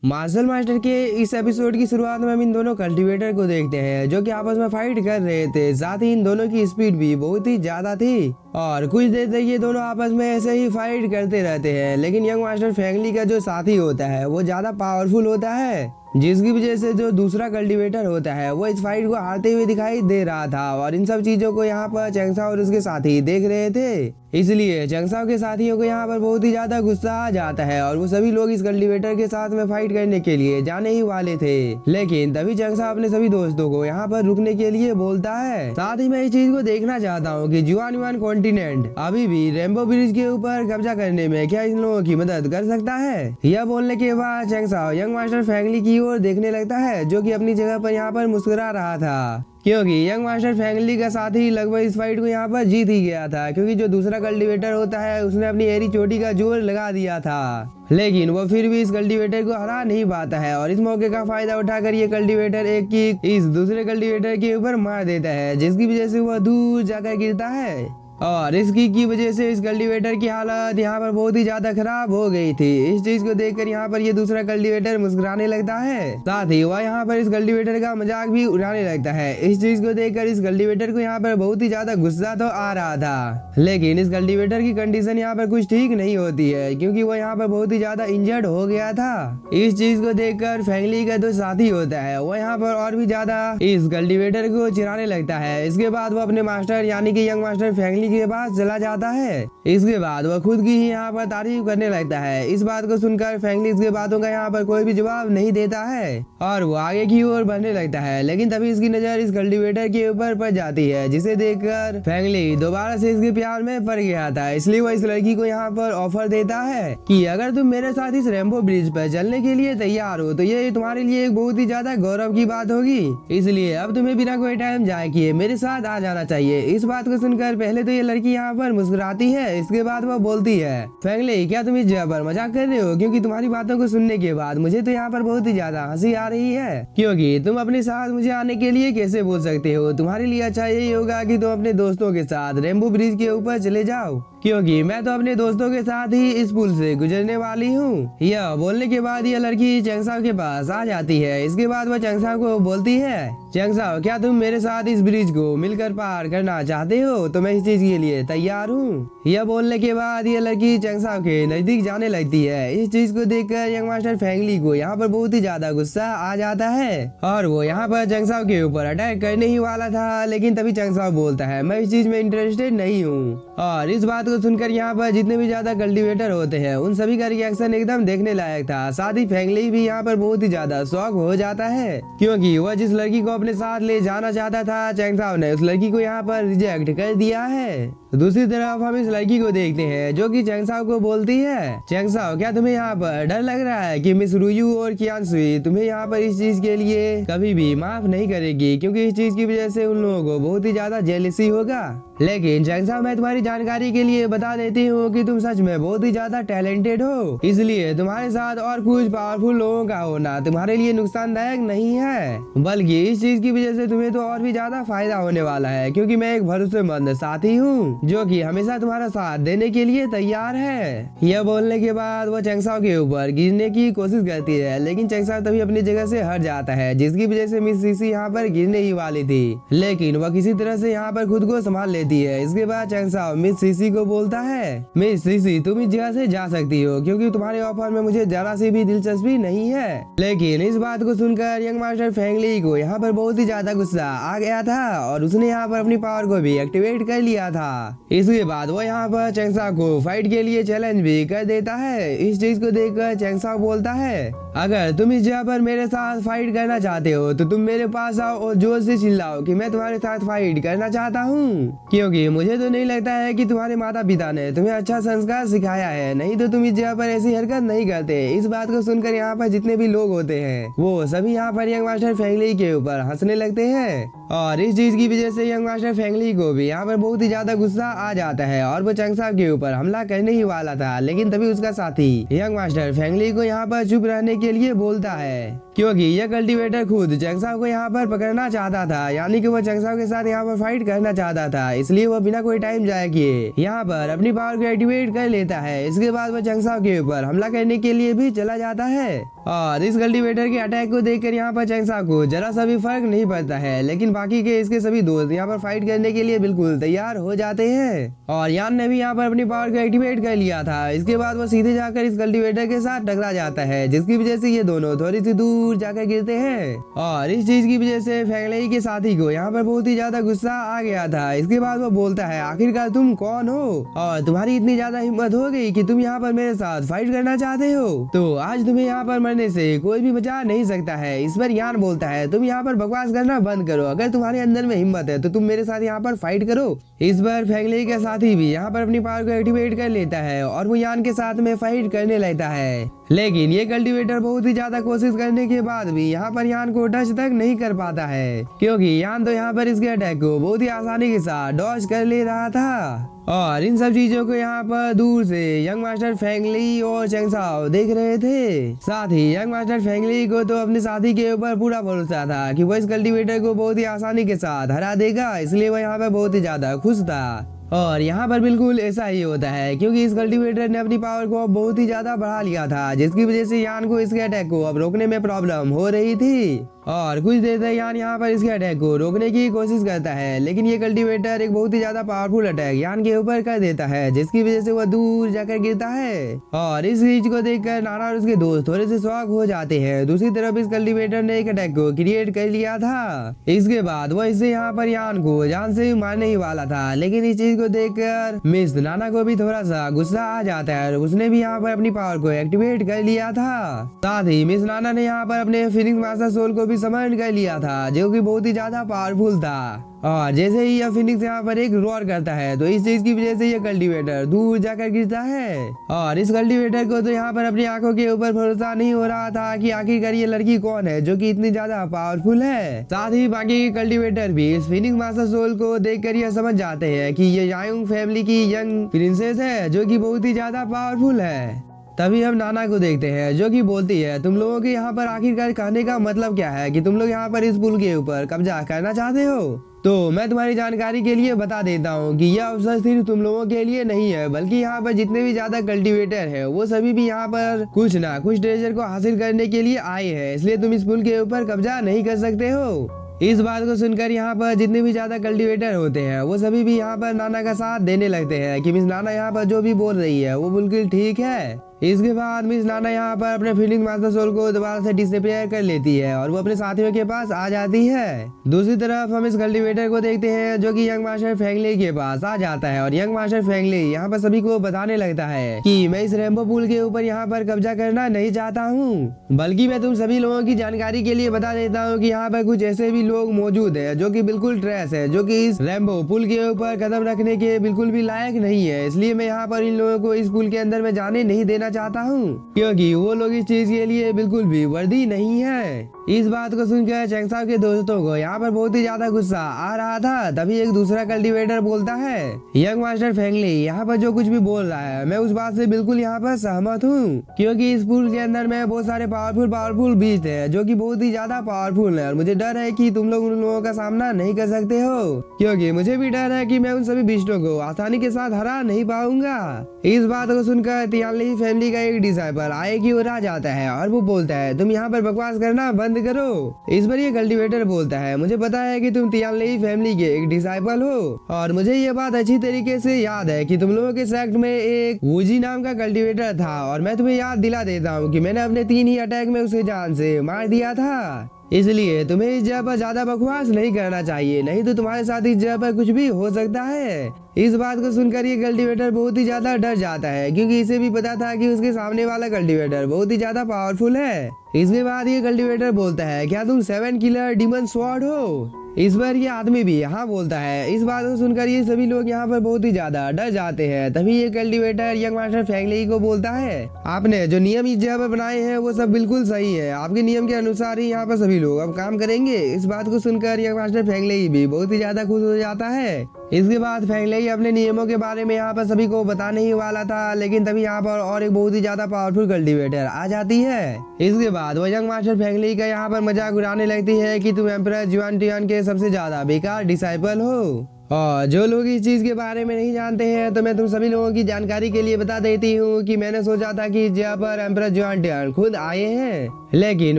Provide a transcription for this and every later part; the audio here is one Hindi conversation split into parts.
मार्शल मास्टर के इस एपिसोड की शुरुआत में हम इन दोनों कल्टीवेटर को देखते हैं जो कि आपस में फाइट कर रहे थे। साथ ही इन दोनों की स्पीड भी बहुत ही ज्यादा थी और कुछ देर तक ये दोनों आपस में ऐसे ही फाइट करते रहते हैं। लेकिन यंग मास्टर फैंगली का जो साथी होता है वो ज्यादा पावरफुल होता है, जिसकी वजह से जो दूसरा कल्टीवेटर होता है वो इस फाइट को हारते हुए दिखाई दे रहा था। और इन सब चीजों को यहाँ पर चैंगसाओ और उसके साथी देख रहे थे, इसलिए चैंगसाओ के साथियों को यहाँ पर बहुत ही ज्यादा गुस्सा आ जाता है और वो सभी लोग इस कल्टीवेटर के साथ में फाइट करने के लिए जाने ही वाले थे। लेकिन तभी चैंगसाओ अपने सभी दोस्तों को यहाँ पर रुकने के लिए बोलता है। साथ ही मैं इस चीज को देखना चाहता हूँ कि जुआन युआन कॉन्टिनेंट अभी भी रेनबो ब्रिज के ऊपर कब्जा करने में क्या इन लोगों की मदद कर सकता है। यह बोलने के बाद चैंगसाओ यंग मास्टर फैंगली की ओर देखने लगता है जो कि अपनी जगह पर यहाँ पर मुस्कुरा रहा था, क्योंकि यंग मास्टर फैंगली का साथी लगभग इस फाइट को यहाँ पर जीत ही गया था। क्योंकि जो दूसरा कल्टीवेटर होता है उसने अपनी एरी चोटी का जोर लगा दिया था, लेकिन वो फिर भी इस कल्टीवेटर को हरा नहीं पाता है। और इस मौके का फायदा उठाकर ये कल्टीवेटर एक किक इस दूसरे कल्टीवेटर के ऊपर मार देता है, जिसकी वजह से वह दूर जाकर गिरता है। और इस किक की वजह से इस कल्टीवेटर की हालत यहाँ पर बहुत ही ज्यादा खराब हो गई थी। इस चीज को देखकर यहाँ पर ये दूसरा कल्टीवेटर मुस्कुराने लगता है। साथ ही वह यहाँ पर इस कल्टीवेटर का मजाक भी उड़ाने लगता है। इस चीज को देखकर इस कल्टीवेटर को यहाँ पर बहुत ही ज्यादा गुस्सा तो आ रहा था, लेकिन इस कल्टीवेटर की कंडीशन यहाँ पर कुछ ठीक नहीं होती है, क्योंकि वो यहाँ पर बहुत ही ज्यादा इंजर्ड हो गया था। इस चीज को देखकर फैंगली का जो साथी होता है वो यहाँ पर और भी ज्यादा इस कल्टीवेटर को चिढ़ाने लगता है। इसके बाद वो अपने मास्टर यानी कि यंग मास्टर फैंगली के पास चला जाता है। इसके बाद वह खुद की ही यहाँ पर तारीफ करने लगता है। इस बात को सुनकर फैंगली इसके बातों का यहाँ पर कोई भी जवाब नहीं देता है और वो आगे की ओर बढ़ने लगता है। लेकिन तभी इसकी नजर इस कल्टीवेटर के ऊपर पड़ जाती है, जिसे देखकर फैंगली दोबारा से इसके प्यार में पड़ गया था। इसलिए वह इस लड़की को यहाँ पर ऑफर देता है कि अगर तुम मेरे साथ इस रेनबो ब्रिज पर चलने के लिए तैयार हो तो ये तुम्हारे लिए एक बहुत ही ज्यादा गौरव की बात होगी। इसलिए अब तुम्हें बिना कोई टाइम जाए किए मेरे साथ आ जाना चाहिए। इस बात को सुनकर पहले तो ये लड़की यहाँ पर मुस्कुराती है। इसके बाद वह बोलती है, फैंगली क्या तुम इस जगह पर मजाक कर रहे हो? क्योंकि तुम्हारी बातों को सुनने के बाद मुझे तो यहाँ पर बहुत ही ज्यादा हंसी आ रही है, क्योंकि तुम अपने साथ मुझे आने के लिए कैसे बोल सकते हो? तुम्हारे लिए अच्छा यही होगा कि तुम अपने दोस्तों के साथ रेनबो ब्रिज के ऊपर चले जाओ, क्योंकि मैं तो अपने दोस्तों के साथ ही इस पुल से गुजरने वाली हूँ। यह बोलने के बाद यह लड़की चैंगसाओ के पास आ जाती है। इसके बाद वह चैंगसाओ को बोलती है, चैंगसाओ क्या तुम मेरे साथ इस ब्रिज को मिलकर पार करना चाहते हो? तो मैं इस चीज के लिए तैयार हूँ। यह बोलने के बाद यह लड़की चैंगसाओ के नजदीक जाने लगती है। इस चीज को देखकर यंग मास्टर फैंगली को यहाँ पर बहुत ही ज्यादा गुस्सा आ जाता है और वो यहाँ पर चैंगसाओ के ऊपर अटैक करने ही वाला था। लेकिन तभी चैंगसाओ बोलता है, मैं इस चीज में इंटरेस्टेड नहीं हूँ। और इस बात को सुनकर यहाँ पर जितने भी ज्यादा कल्टीवेटर होते हैं उन सभी का रिएक्शन एकदम देखने लायक था। साथ ही फैंगली भी यहाँ पर बहुत ही ज्यादा शॉक हो जाता है, क्योंकि वह जिस लड़की को अपने साथ ले जाना चाहता था चैंगसाओ ने उस लड़की को यहाँ पर रिजेक्ट कर दिया है। दूसरी तरफ हम इस लड़की को देखते हैं जो कि चैंगसाओ को बोलती है, चैंगसाओ क्या तुम्हें यहाँ पर डर लग रहा है कि मिस रुयू और कियानसुई तुम्हें यहाँ पर इस चीज के लिए कभी भी माफ नहीं करेगी, क्योंकि इस चीज की वजह से उन लोगों को बहुत ही ज्यादा जेलसी होगा। लेकिन चैंगसाओ मैं तुम्हारी जानकारी के लिए बता देती हूँ कि तुम सच में बहुत ही ज्यादा टैलेंटेड हो, इसलिए तुम्हारे साथ और कुछ पावरफुल लोगों का होना तुम्हारे लिए नुकसानदायक नहीं है, बल्कि इस चीज की वजह से तुम्हें तो और भी ज्यादा फायदा होने वाला है, क्योंकि मैं एक भरोसेमंद साथी हूँ जो कि हमेशा तुम्हारा साथ देने के लिए तैयार है। यह बोलने के बाद वो चैंगसाओ के ऊपर गिरने की कोशिश करती है, लेकिन चैंगसाओ तभी अपनी जगह से हट जाता है, जिसकी वजह से मिस सीसी यहाँ पर गिरने ही वाली थी। लेकिन वह किसी तरह से यहाँ पर खुद को संभाल लेती है। इसके बाद चैंगसाओ मिस सीसी को बोलता है, मिस सीसी तुम इस जगह से जा सकती हो, क्योंकि तुम्हारे ऑफर में मुझे जरा सी भी दिलचस्पी नहीं है। लेकिन इस बात को सुनकर यंग मास्टर फैंगली को यहाँ पर बहुत ही ज्यादा गुस्सा आ गया था और उसने यहाँ पर अपनी पावर को भी एक्टिवेट कर लिया था। इसके बाद वो यहाँ पर चैंगसाओ को फाइट के लिए चैलेंज भी कर देता है। इस चीज को देखकर चैंगसाओ बोलता है, अगर तुम इस जगह पर मेरे साथ फाइट करना चाहते हो तो तुम मेरे पास आओ और जोर से चिल्लाओ कि मैं तुम्हारे साथ फाइट करना चाहता हूँ, क्योंकि मुझे तो नहीं लगता है कि तुम्हारे माता पिता ने तुम्हें अच्छा संस्कार सिखाया है, नहीं तो तुम इस जगह पर ऐसी हरकत नहीं करते। इस बात को सुनकर यहाँ पर जितने भी लोग होते हैं वो सभी यहाँ पर यंग मास्टर फैंगली के ऊपर हंसने लगते हैं और इस चीज की वजह से यंग मास्टर फैंगली को भी यहाँ पर बहुत ही ज्यादा गुस्सा आ जाता है और वो चैंगसाओ के ऊपर हमला करने ही वाला था। लेकिन तभी उसका साथी यंग मास्टर फैंगली को यहाँ पर चुप रहने के लिए बोलता है, क्योंकि यह कल्टीवेटर खुद चंगसाओ को यहाँ पर पकड़ना चाहता था, यानी कि वो चंगसाओ के साथ यहाँ पर फाइट करना चाहता था। इसलिए वो बिना कोई टाइम जाया किए यहाँ पर अपनी पावर को एक्टिवेट कर लेता है। इसके बाद वो चंगसाओ के ऊपर हमला करने के लिए भी चला जाता है और इस कल्टीवेटर के अटैक को देखकर यहाँ पर चंगसाओ को जरा सा भी फर्क नहीं पड़ता है। लेकिन बाकी के इसके सभी दोस्त यहाँ पर फाइट करने के लिए बिल्कुल तैयार हो जाते हैं और यान ने भी यहाँ पर अपनी पावर को एक्टिवेट कर लिया था। इसके बाद वो सीधे जाकर इस कल्टीवेटर के साथ टकरा जाता है, जिसकी वजह से ये दोनों थोड़ी सी दूर जाकर गिरते हैं और इस चीज की वजह से फेंगलेई के साथी को यहाँ पर बहुत ही ज्यादा गुस्सा आ गया था। इसके बाद वो बोलता है, आखिरकार तुम कौन हो और तुम्हारी इतनी ज्यादा हिम्मत हो गई कि तुम यहाँ पर मेरे साथ फाइट करना चाहते हो? तो आज तुम्हें यहाँ पर मरने से कोई भी बचा नहीं सकता है। इस पर यान बोलता है, तुम यहाँ पर बकवास करना बंद करो, अगर तुम्हारे अंदर में हिम्मत है तो तुम मेरे साथ यहाँ पर फाइट करो। इस बार फेंगलेई का साथी भी यहाँ पर अपनी पावर को एक्टिवेट कर लेता है और वो यान के साथ में फाइट करने लगता है। लेकिन ये कल्टीवेटर बहुत ही ज्यादा कोशिश करने के बाद भी यहाँ पर यान को टच तक नहीं कर पाता है, क्योंकि यान तो यहाँ पर इसके अटैक को बहुत ही आसानी के साथ डॉज कर ले रहा था। और इन सब चीजों को यहाँ पर दूर से यंग मास्टर फेंगलेई और चंगसाओ देख रहे थे। साथ ही यंग मास्टर फेंगलेई को तो अपने साथी के ऊपर पूरा भरोसा था कि वो इस कल्टीवेटर को बहुत ही आसानी के साथ हरा देगा, इसलिए वो यहाँ पर बहुत ही ज्यादा खुश था। और यहाँ पर बिल्कुल ऐसा ही होता है, क्योंकि इस कल्टीवेटर ने अपनी पावर को अब बहुत ही ज्यादा बढ़ा लिया था, जिसकी वजह से यान को इसके अटैक को अब रोकने में प्रॉब्लम हो रही थी। और कुछ देर तक यान यहाँ पर इसके अटैक को रोकने की कोशिश करता है, लेकिन ये कल्टीवेटर एक बहुत ही ज्यादा पावरफुल अटैक यान के ऊपर कर देता है, जिसकी वजह से वो दूर जाकर गिरता है। और इस चीज को देखकर नाना और उसके दोस्त थोड़े से शॉक हो जाते हैं। दूसरी तरफ इस कल्टीवेटर ने एक अटैक को क्रिएट कर लिया था। इसके बाद वो इससे यहाँ पर यान को जान से मारने ही वाला था, लेकिन इस चीज को देखकर मिस नाना को भी थोड़ा सा गुस्सा आ जाता है और उसने भी यहाँ पर अपनी पावर को एक्टिवेट कर लिया था। साथ ही मिस नाना ने यहाँ पर अपने फिनिक्स मास्टर सोल को भी समन कर लिया था, जो कि बहुत ही ज्यादा पावरफुल था। और जैसे ही यह फिनिक्स यहाँ पर एक रोर करता है तो इस चीज की वजह से यह कल्टीवेटर दूर जाकर गिरता है। और इस कल्टीवेटर को तो यहाँ पर अपनी आंखों के ऊपर भरोसा नहीं हो रहा था कि आखिरकार ये लड़की कौन है जो कि इतनी ज्यादा पावरफुल है। साथ ही बाकी के कल्टीवेटर भी इस फिनिक्स मास्टर सोल को देखकर यह समझ जाते हैं कि ये यांग फैमिली की यंग प्रिंसेस है, जो कि बहुत ही ज्यादा पावरफुल है। तभी हम नाना को देखते हैं, जो कि बोलती है, तुम लोगों के यहाँ पर आखिरकार कहने का मतलब क्या है कि तुम लोग यहाँ पर इस पुल के ऊपर कब्जा करना चाहते हो? तो मैं तुम्हारी जानकारी के लिए बता देता हूँ कि यह अवसर सिर्फ तुम लोगों के लिए नहीं है, बल्कि यहाँ पर जितने भी ज्यादा कल्टीवेटर है वो सभी भी यहाँ पर कुछ ना कुछ ट्रेजर को हासिल करने के लिए आए हैं, इसलिए तुम इस पुल के ऊपर कब्जा नहीं कर सकते हो। इस बात को सुनकर यहाँ पर जितने भी ज्यादा कल्टीवेटर होते हैं वो सभी भी यहाँ पर नाना का साथ देने लगते हैं कि मिस नाना यहाँ पर जो भी बोल रही है वो बिल्कुल ठीक है। इसके बाद मिस नाना यहाँ पर अपने फिनिक्स मास्टर सोल को दोबारा से डिसअपीयर कर लेती है और वो अपने साथियों के पास आ जाती है। दूसरी तरफ हम इस कल्टीवेटर को देखते हैं, जो कि यंग मास्टर फेंगलेई के पास आ जाता है और यंग मास्टर फेंगलेई यहाँ पर सभी को बताने लगता है कि मैं इस रेम्बो पुल के ऊपर यहाँ पर कब्जा करना नहीं चाहता हूँ, बल्कि मैं तुम सभी लोगों की जानकारी के लिए बता देता हूँ कि यहाँ पर कुछ ऐसे भी लोग मौजूद है जो कि बिल्कुल ट्रैश है, जो कि इस रेम्बो पुल के ऊपर कदम रखने के बिल्कुल भी लायक नहीं है। इसलिए मैं यहाँ पर इन लोगों को इस पुल के अंदर में जाने नहीं देना चाहता हूँ, क्योंकि वो लोग इस चीज के लिए बिल्कुल भी वर्दी नहीं है। इस बात को सुनकर चंगसाओ के दोस्तों को यहाँ पर बहुत ही ज्यादा गुस्सा आ रहा था। तभी एक दूसरा कल्टीवेटर बोलता है, यंग मास्टर फेंगलेई यहाँ पर जो कुछ भी बोल रहा है मैं उस बात से बिल्कुल यहाँ पर सहमत हूँ, क्योंकि इस पुल के अंदर में बहुत सारे पावरफुल बीस्ट है जो कि बहुत ही ज्यादा पावरफुल है और मुझे डर है कि तुम लोग उन लोगों का सामना नहीं कर सकते हो, क्योंकि मुझे भी डर है कि मैं उन सभी बीस्टों को आसानी के साथ हरा नहीं पाऊंगा। इस बात को सुनकर तियानली फैमिली का एक डिसाइपल आए की ओर आ जाता है और वो बोलता है, तुम यहाँ पर बकवास करना बंद करो। इस पर ये कल्टीवेटर बोलता है, मुझे पता है कि तुम तियानली फैमिली के एक डिसाइपल हो और मुझे ये बात अच्छी तरीके से याद है कि तुम लोगों के सेक्ट में एक वूजी नाम का कल्टीवेटर था और मैं तुम्हें याद दिला देता हूँ कि मैंने अपने 3 ही अटैक में उसे जान से मार दिया था। इसलिए तुम्हें इस जगह पर ज्यादा बकवास नहीं करना चाहिए, नहीं तो तुम्हारे साथ इस जगह पर कुछ भी हो सकता है। इस बात को सुनकर ये कल्टीवेटर बहुत ही ज्यादा डर जाता है, क्योंकि इसे भी पता था कि उसके सामने वाला कल्टीवेटर बहुत ही ज्यादा पावरफुल है। इसके बाद ये कल्टीवेटर बोलता है, क्या तुम 7 किलर डीमन स्वॉर्ड हो? इस बार ये आदमी भी यहाँ बोलता है। इस बात को सुनकर ये सभी लोग यहाँ पर बहुत ही ज्यादा डर जाते हैं। तभी ये कल्टीवेटर यंग मास्टर फेंगलेई को बोलता है, आपने जो नियम इस जगह पर बनाए हैं वो सब बिल्कुल सही है, आपके नियम के अनुसार ही यहाँ पर सभी लोग अब काम करेंगे। इस बात को सुनकर यंग मास्टर फेंगलेई भी बहुत ही ज्यादा खुश हो जाता है। इसके बाद फेंगलेई अपने नियमों के बारे में यहाँ पर सभी को बताने ही वाला था, लेकिन तभी यहाँ पर और एक बहुत ही ज्यादा पावरफुल कल्टीवेटर आ जाती है। इसके बाद वो यंग मास्टर फेंगलेई का यहाँ पर मजाक उड़ाने लगती है कि तुम एम्परर जुआन टियान के सबसे ज्यादा बेकार डिसाइपल हो। और जो लोग इस चीज के बारे में नहीं जानते हैं तो मैं तुम सभी लोगों की जानकारी के लिए बता देती हूँ कि मैंने सोचा था कि जहाँ पर एम्परर जुआन टियान खुद आए हैं, लेकिन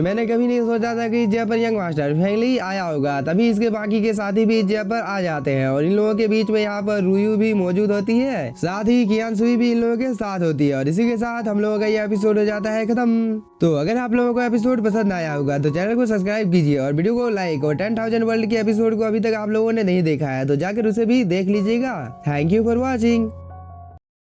मैंने कभी नहीं सोचा था कि जहाँ पर यंग मास्टर फेंगलेई आया होगा। तभी इसके बाकी के साथी भी जहाँ पर आ जाते हैं और इन लोगों के बीच में यहाँ पर रुयू भी मौजूद होती है, साथ ही कियानसुई भी इन लोगों के साथ होती है। और इसी के साथ हम लोगों का ये एपिसोड हो जाता है खत्म। तो अगर आप लोगों को एपिसोड पसंद आया होगा तो चैनल को सब्सक्राइब कीजिए और वीडियो को लाइक, और 10,000 वर्ल्ड के एपिसोड को अभी तक आप लोगों ने नहीं देखा है तो जाकर उसे भी देख लीजिएगा। Thank you for watching.